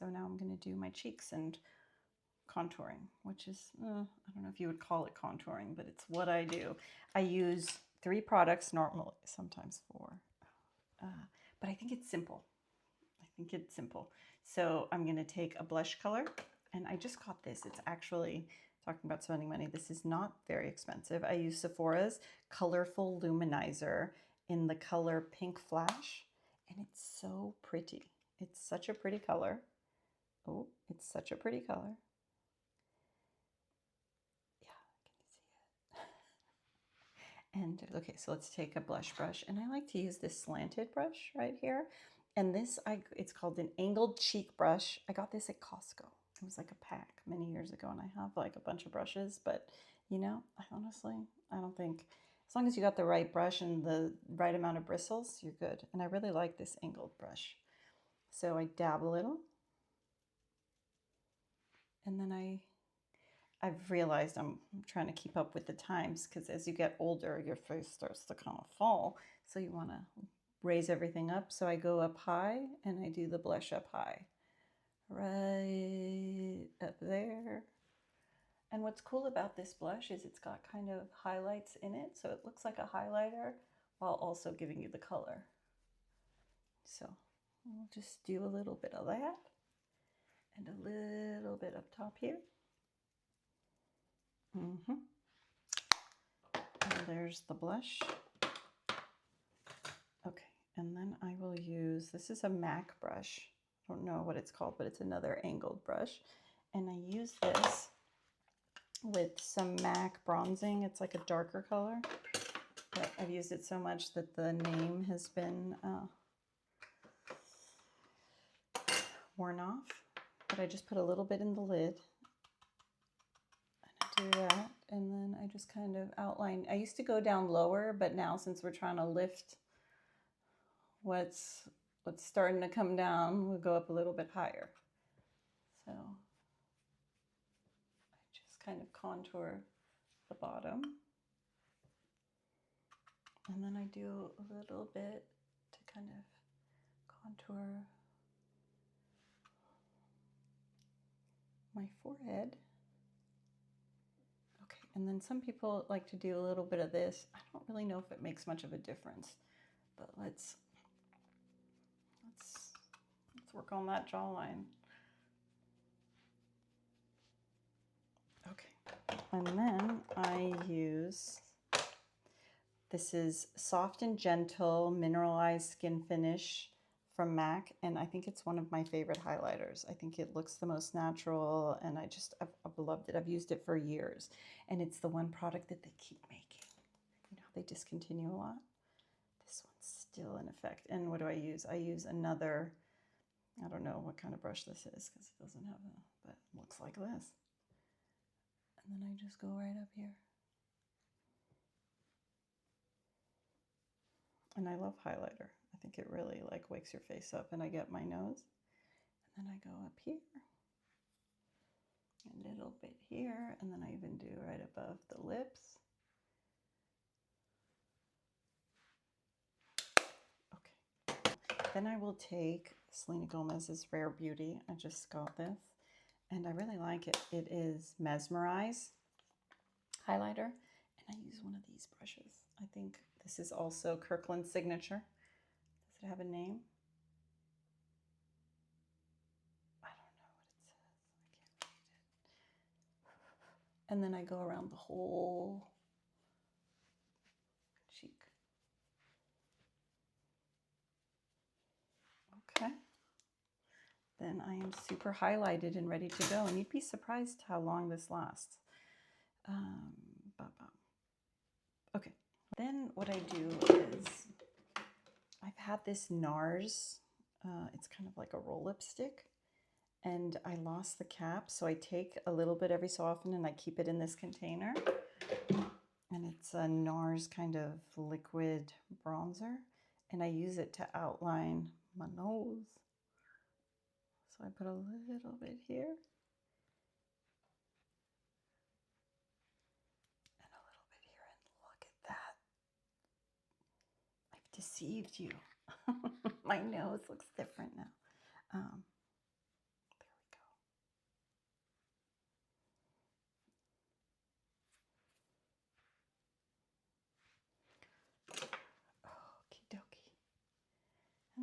So now I'm going to do my cheeks and contouring, which is, I don't know if you would call it contouring, but it's what I do. I use 3 products normally, sometimes 4, but I think it's simple. I think it's simple. So I'm going to take a blush color, and I just got this. It's actually, talking about spending money, this is not very expensive. I use Sephora's Colorful Luminizer in the color Pink Flash, and it's so pretty. It's such a pretty color. Oh, it's such a pretty color. And okay, so let's take a blush brush, and I like to use this slanted brush right here. And this, it's called an angled cheek brush. I got this at Costco. It was like a pack many years ago, and I have like a bunch of brushes, but you know, honestly, I don't think, as long as you got the right brush and the right amount of bristles, you're good. And I really like this angled brush. So I dab a little, and then I've realized I'm trying to keep up with the times, because as you get older, your face starts to kind of fall. So you want to raise everything up. So I go up high and I do the blush up high, right up there. And what's cool about this blush is it's got kind of highlights in it. So it looks like a highlighter while also giving you the color. So I'll just do a little bit of that and a little bit up top here. And there's the blush. Okay, and then I will use, this is a MAC brush. I don't know what it's called, but it's another angled brush. And I use this with some MAC bronzing. It's like a darker color, but I've used it so much that the name has been worn off. But I just put a little bit in the lid. And I do that, and then I just kind of outline. I used to go down lower, but now since we're trying to lift what's starting to come down, we'll go up a little bit higher. So I just kind of contour the bottom, and then I do a little bit to kind of contour my forehead. Okay, and then some people like to do a little bit of this. I don't really know if it makes much of a difference, but let's work on that jawline. Okay, and then I use, this is Soft and Gentle Mineralized Skin Finish from MAC, and I think it's one of my favorite highlighters. I think it looks the most natural, and I've loved it. I've used it for years, and it's the one product that they keep making. You know, they discontinue a lot. This one's still in effect. And what do I use? I use another, I don't know what kind of brush this is, because it doesn't have a, but it looks like this. And then I just go right up here. And I love highlighter. I think it really like wakes your face up. And I get my nose, and then I go up here, a little bit here, and then I even do right above the lips. Okay. Then I will take Selena Gomez's Rare Beauty. I just got this, and I really like it. It is Mesmerize highlighter, and I use one of these brushes. I think this is also Kirkland's signature. Does it have a name? I don't know what it says. I can't read it. And then I go around the whole cheek. Okay. Then I am super highlighted and ready to go. And you'd be surprised how long this lasts. Okay. Then what I do is, I've had this NARS. It's kind of like a roll lipstick, and I lost the cap. So I take a little bit every so often and I keep it in this container. And it's a NARS kind of liquid bronzer, and I use it to outline my nose. So I put a little bit here and a little bit here, and look at that. I've deceived you. My nose looks different now.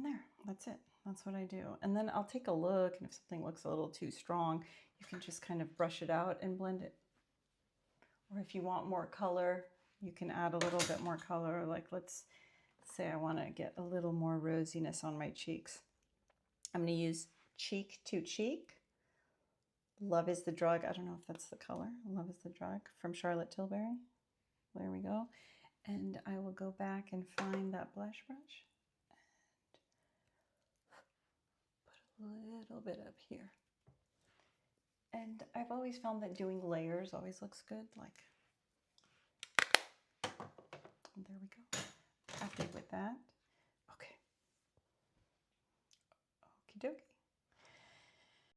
And there, that's it. That's what I do. And then I'll take a look, and if something looks a little too strong, you can just kind of brush it out and blend it. Or if you want more color, you can add a little bit more color. Like let's say I want to get a little more rosiness on my cheeks. I'm going to use Cheek to Cheek. Love is the Drug. I don't know if that's the color. Love is the Drug from Charlotte Tilbury. There we go. And I will go back and find that blush brush and put a little bit up here. And I've always found that doing layers always looks good. Like, there we go. Happy with that.